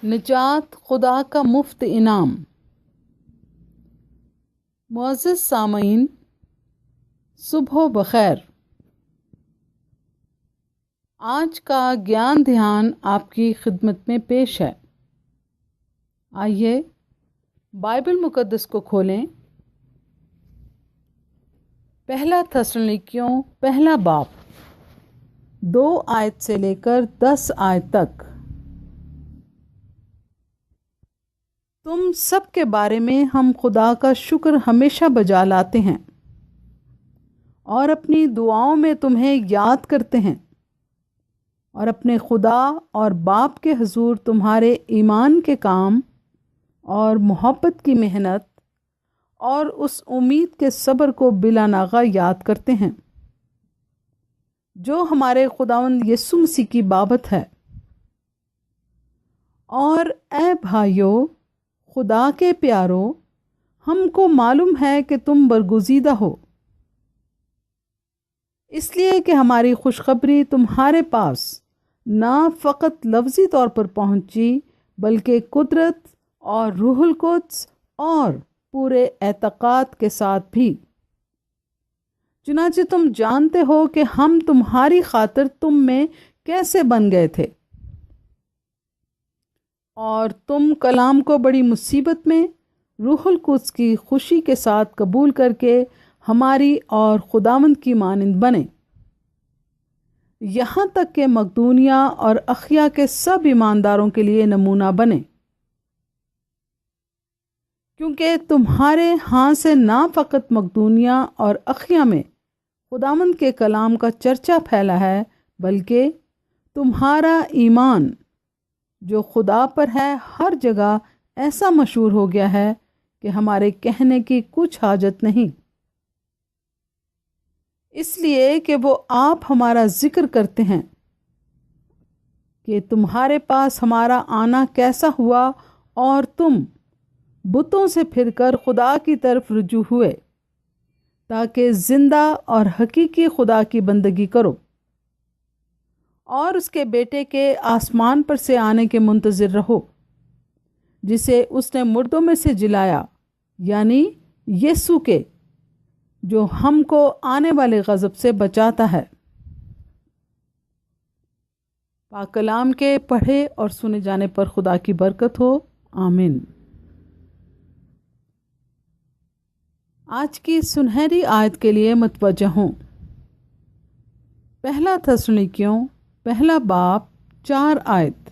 نجات خدا کا مفت انعام۔ معزز سامعین، صبح بخیر۔ آج کا گیان دھیان آپ کی خدمت میں پیش ہے۔ آئیے بائبل مقدس کو کھولیں۔ پہلا تھسلنیکیوں پہلا باب 2 آیت سے لے کر 10 آیت تک۔ تم سب کے بارے میں ہم خدا کا شکر ہمیشہ بجا لاتے ہیں اور اپنی دعاؤں میں تمہیں یاد کرتے ہیں، اور اپنے خدا اور باپ کے حضور تمہارے ایمان کے کام اور محبت کی محنت اور اس امید کے صبر کو بلا ناغہ یاد کرتے ہیں جو ہمارے خداوند یسوع مسیح کی بابت ہے۔ اور اے بھائیو، خدا کے پیارو، ہم کو معلوم ہے کہ تم برگزیدہ ہو، اس لیے کہ ہماری خوشخبری تمہارے پاس نہ فقط لفظی طور پر پہنچی بلکہ قدرت اور روح القدس اور پورے اعتقاد کے ساتھ بھی۔ چنانچہ تم جانتے ہو کہ ہم تمہاری خاطر تم میں کیسے بن گئے تھے، اور تم کلام کو بڑی مصیبت میں روح القدس کی خوشی کے ساتھ قبول کر کے ہماری اور خداوند کی مانند بنے، یہاں تک کہ مقدونیہ اور اخیا کے سب ایمانداروں کے لیے نمونہ بنے، کیونکہ تمہارے ہاں سے نہ فقط مقدونیہ اور اخیا میں خداوند کے کلام کا چرچا پھیلا ہے، بلکہ تمہارا ایمان جو خدا پر ہے ہر جگہ ایسا مشہور ہو گیا ہے کہ ہمارے کہنے کی کچھ حاجت نہیں، اس لیے کہ وہ آپ ہمارا ذکر کرتے ہیں کہ تمہارے پاس ہمارا آنا کیسا ہوا اور تم بتوں سے پھر کر خدا کی طرف رجوع ہوئے تاکہ زندہ اور حقیقی خدا کی بندگی کرو اور اس کے بیٹے کے آسمان پر سے آنے کے منتظر رہو، جسے اس نے مردوں میں سے جلایا، یعنی یسوع کے، جو ہم کو آنے والے غضب سے بچاتا ہے۔ پاک کلام کے پڑھے اور سنے جانے پر خدا کی برکت ہو، آمین۔ آج کی سنہری آیت کے لیے متوجہ ہوں۔ پہلا تھسلنیکیوں پہلا باب 4 آیت۔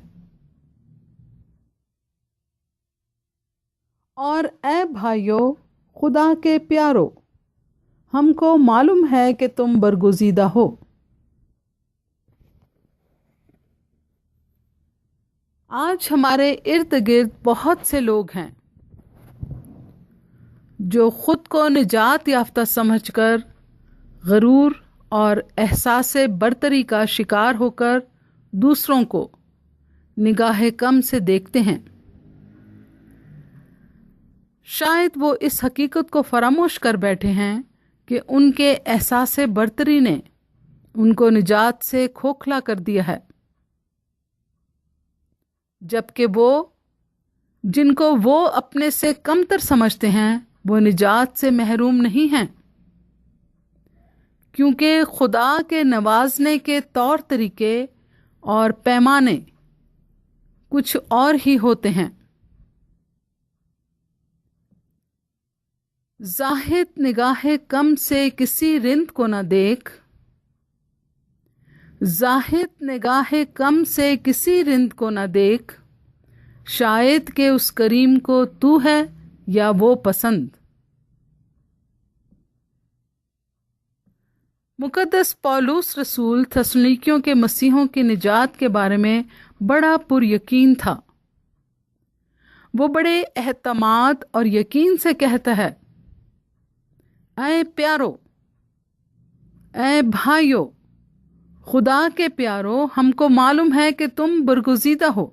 اور اے بھائیو، خدا کے پیارو، ہم کو معلوم ہے کہ تم برگزیدہ ہو۔ آج ہمارے ارد گرد بہت سے لوگ ہیں جو خود کو نجات یافتہ سمجھ کر غرور اور احساس برتری کا شکار ہو کر دوسروں کو نگاہ کم سے دیکھتے ہیں۔ شاید وہ اس حقیقت کو فراموش کر بیٹھے ہیں کہ ان کے احساس برتری نے ان کو نجات سے کھوکھلا کر دیا ہے، جبکہ جن کو وہ اپنے سے کمتر سمجھتے ہیں وہ نجات سے محروم نہیں ہیں، کیونکہ خدا کے نوازنے کے طور طریقے اور پیمانے کچھ اور ہی ہوتے ہیں۔ زاہد نگاہ کم سے کسی رند کو نہ دیکھ، زاہد نگاہ کم سے کسی رند کو نہ دیکھ، شاید کہ اس کریم کو تو ہے یا وہ پسند۔ مقدس پولس رسول تھسلنیکیوں کے مسیحوں کی نجات کے بارے میں بڑا پر یقین تھا۔ وہ بڑے اعتماد اور یقین سے کہتا ہے، اے پیارو، اے بھائیو، خدا کے پیارو، ہم کو معلوم ہے کہ تم برگزیدہ ہو۔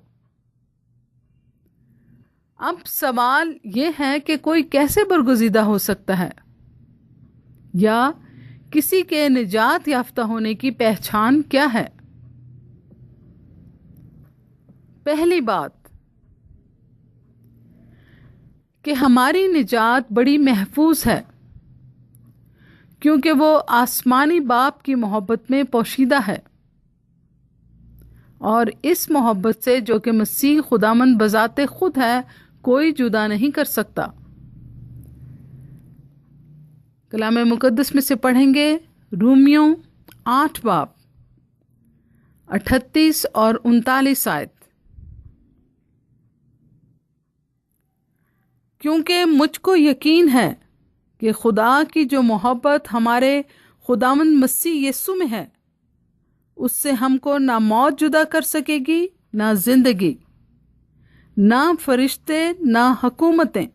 اب سوال یہ ہے کہ کوئی کیسے برگزیدہ ہو سکتا ہے، یا کسی کے نجات یافتہ ہونے کی پہچان کیا ہے؟ پہلی بات، کہ ہماری نجات بڑی محفوظ ہے، کیونکہ وہ آسمانی باپ کی محبت میں پوشیدہ ہے، اور اس محبت سے جو کہ مسیح خداوند بذات خود ہے کوئی جدا نہیں کر سکتا۔ کلام مقدس میں سے پڑھیں گے رومیوں 8 باب 38 اور 39 آیت۔ کیونکہ مجھ کو یقین ہے کہ خدا کی جو محبت ہمارے خداوند مسیح یسوع میں ہے، اس سے ہم کو نہ موت جدا کر سکے گی، نہ زندگی، نہ فرشتے، نہ حکومتیں،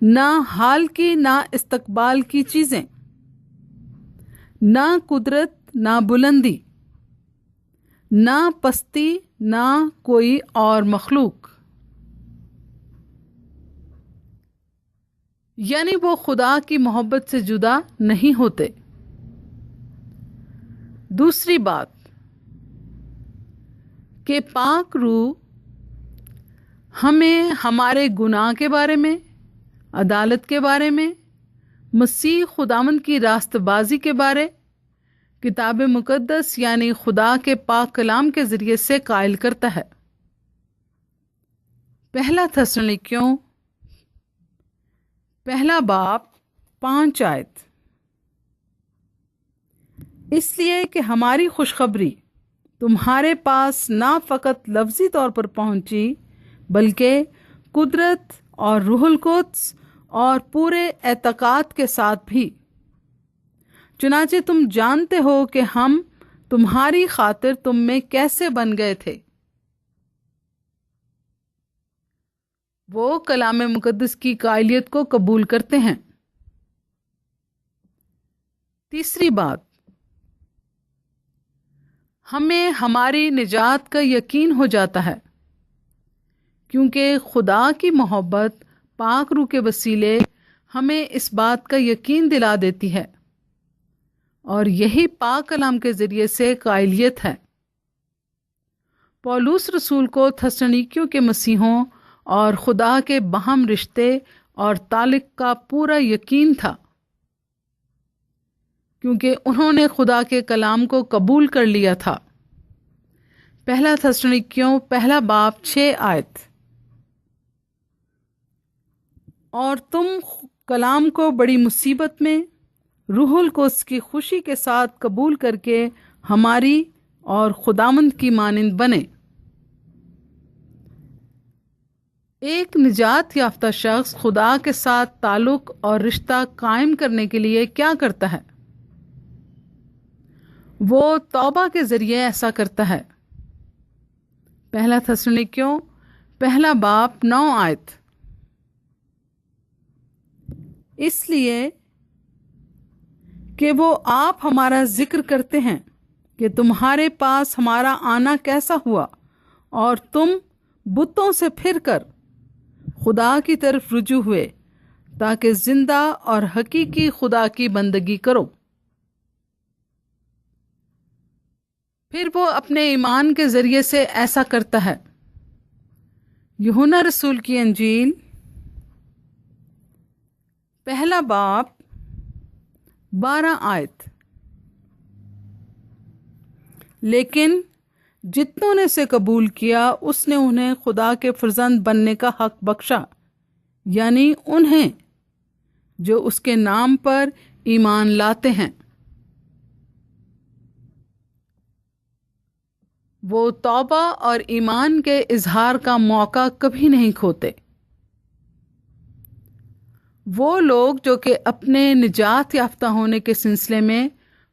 نہ حال کی نہ استقبال کی چیزیں، نہ قدرت، نہ بلندی، نہ پستی، نہ کوئی اور مخلوق۔ یعنی وہ خدا کی محبت سے جدا نہیں ہوتے۔ دوسری بات کہ پاک روح ہمیں ہمارے گناہ کے بارے میں، عدالت کے بارے میں، مسیح خداوند کی راست بازی کے بارے کتاب مقدس یعنی خدا کے پاک کلام کے ذریعے سے قائل کرتا ہے۔ پہلا تھسلنیکیوں 1 باب 5 آیت۔ اس لیے کہ ہماری خوشخبری تمہارے پاس نہ فقط لفظی طور پر پہنچی بلکہ قدرت اور روح القدس اور پورے اعتقاد کے ساتھ بھی، چنانچہ تم جانتے ہو کہ ہم تمہاری خاطر تم میں کیسے بن گئے تھے۔ وہ کلام مقدس کی قائلیت کو قبول کرتے ہیں۔ تیسری بات، ہمیں ہماری نجات کا یقین ہو جاتا ہے، کیونکہ خدا کی محبت پاک روح کے وسیلے ہمیں اس بات کا یقین دلا دیتی ہے، اور یہی پاک کلام کے ذریعے سے قائلیت ہے۔ پولس رسول کو تھسلنیکیوں کے مسیحوں اور خدا کے باہم رشتے اور تعلق کا پورا یقین تھا، کیونکہ انہوں نے خدا کے کلام کو قبول کر لیا تھا۔ پہلا تھسلنیکیوں 1 باب 6 آیت۔ اور تم کلام کو بڑی مصیبت میں روح القدس کی خوشی کے ساتھ قبول کر کے ہماری اور خداوند کی مانند بنے۔ ایک نجات یافتہ شخص خدا کے ساتھ تعلق اور رشتہ قائم کرنے کے لیے کیا کرتا ہے؟ وہ توبہ کے ذریعے ایسا کرتا ہے۔ پہلا تھسلنیکیوں 1 باب 9 آیت۔ اس لیے کہ وہ آپ ہمارا ذکر کرتے ہیں کہ تمہارے پاس ہمارا آنا کیسا ہوا، اور تم بتوں سے پھر کر خدا کی طرف رجوع ہوئے تاکہ زندہ اور حقیقی خدا کی بندگی کرو۔ پھر وہ اپنے ایمان کے ذریعے سے ایسا کرتا ہے۔ یوحنا رسول کی انجیل 1 باب 12 آیت۔ لیکن جتنوں نے اسے قبول کیا اس نے انہیں خدا کے فرزند بننے کا حق بخشا، یعنی انہیں جو اس کے نام پر ایمان لاتے ہیں۔ وہ توبہ اور ایمان کے اظہار کا موقع کبھی نہیں کھوتے۔ وہ لوگ جو کہ اپنے نجات یافتہ ہونے کے سلسلے میں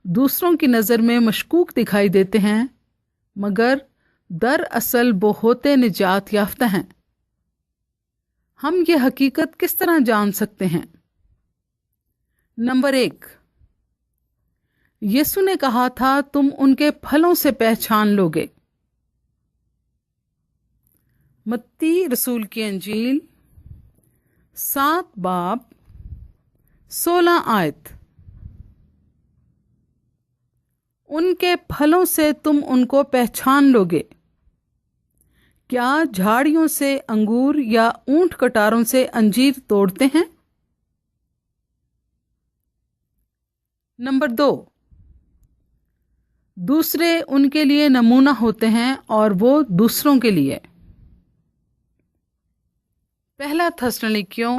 دوسروں کی نظر میں مشکوک دکھائی دیتے ہیں، مگر دراصل وہ ہوتے نجات یافتہ ہیں۔ ہم یہ حقیقت کس طرح جان سکتے ہیں؟ نمبر 1، یسوع نے کہا تھا تم ان کے پھلوں سے پہچان لوگے۔ متی رسول کی انجیل 7 باب 16 آیت۔ ان کے پھلوں سے تم ان کو پہچان لوگے کیا جھاڑیوں سے انگور یا اونٹ کٹاروں سے انجیر توڑتے ہیں؟ نمبر 2، دوسرے ان کے لیے نمونہ ہوتے ہیں اور وہ دوسروں کے لیے۔ پہلا تھسلنیکیوں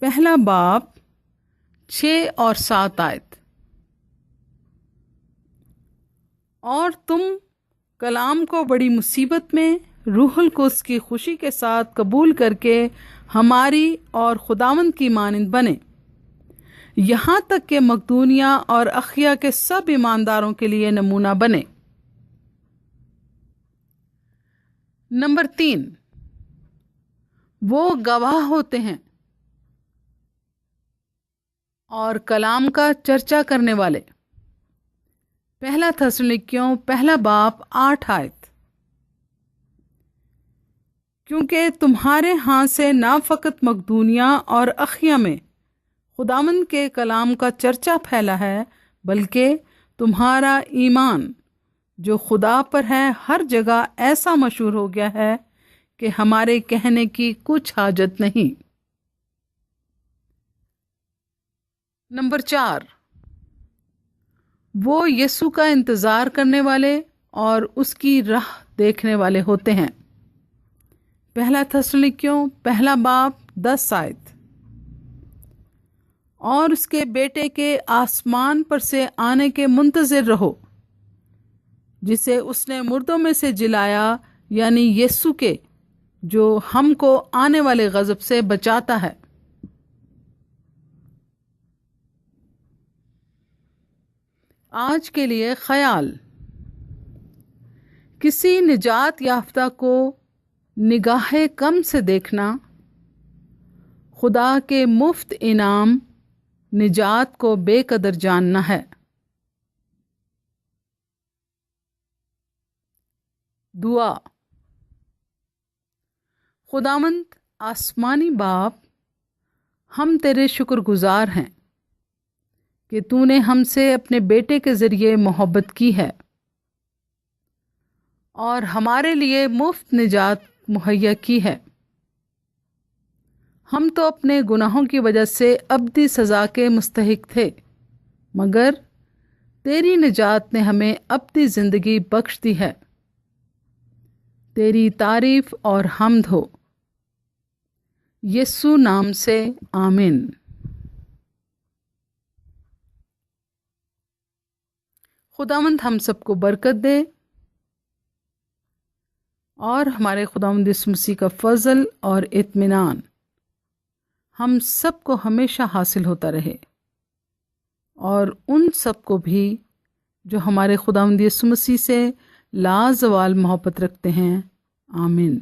پہلا باب 6 اور 7 آیت۔ اور تم کلام کو بڑی مصیبت میں روح القدس کی خوشی کے ساتھ قبول کر کے ہماری اور خداوند کی مانند بنے، یہاں تک کہ مقدونیہ اور اخیا کے سب ایمانداروں کے لیے نمونہ بنے۔ نمبر 3، وہ گواہ ہوتے ہیں اور کلام کا چرچا کرنے والے۔ پہلا تھسلنیکیوں پہلا باب 8 آیت۔ کیونکہ تمہارے ہاں سے نہ فقط مقدونیہ اور اخیا میں خداوند کے کلام کا چرچا پھیلا ہے، بلکہ تمہارا ایمان جو خدا پر ہے ہر جگہ ایسا مشہور ہو گیا ہے کہ ہمارے کہنے کی کچھ حاجت نہیں۔ نمبر 4، وہ یسوع کا انتظار کرنے والے اور اس کی راہ دیکھنے والے ہوتے ہیں۔ پہلا تھسلنیکیوں پہلا باب 10 آیت۔ اور اس کے بیٹے کے آسمان پر سے آنے کے منتظر رہو، جسے اس نے مردوں میں سے جلایا، یعنی یسوع کے، جو ہم کو آنے والے غضب سے بچاتا ہے۔ آج کے لیے خیال: کسی نجات یافتہ کو نگاہ کم سے دیکھنا خدا کے مفت انعام نجات کو بے قدر جاننا ہے۔ دعا۔ خداوند آسمانی باپ، ہم تیرے شکر گزار ہیں کہ تو نے ہم سے اپنے بیٹے کے ذریعے محبت کی ہے اور ہمارے لیے مفت نجات مہیا کی ہے۔ ہم تو اپنے گناہوں کی وجہ سے ابدی سزا کے مستحق تھے، مگر تیری نجات نے ہمیں ابدی زندگی بخش دی ہے۔ تیری تعریف اور حمد ہو، یسوع نام سے، آمین۔ خداوند ہم سب کو برکت دے اور ہمارے خداوند یسوع مسیح کا فضل اور اطمینان ہم سب کو ہمیشہ حاصل ہوتا رہے، اور ان سب کو بھی جو ہمارے خداوند یسوع مسیح سے لازوال محبت رکھتے ہیں، آمین۔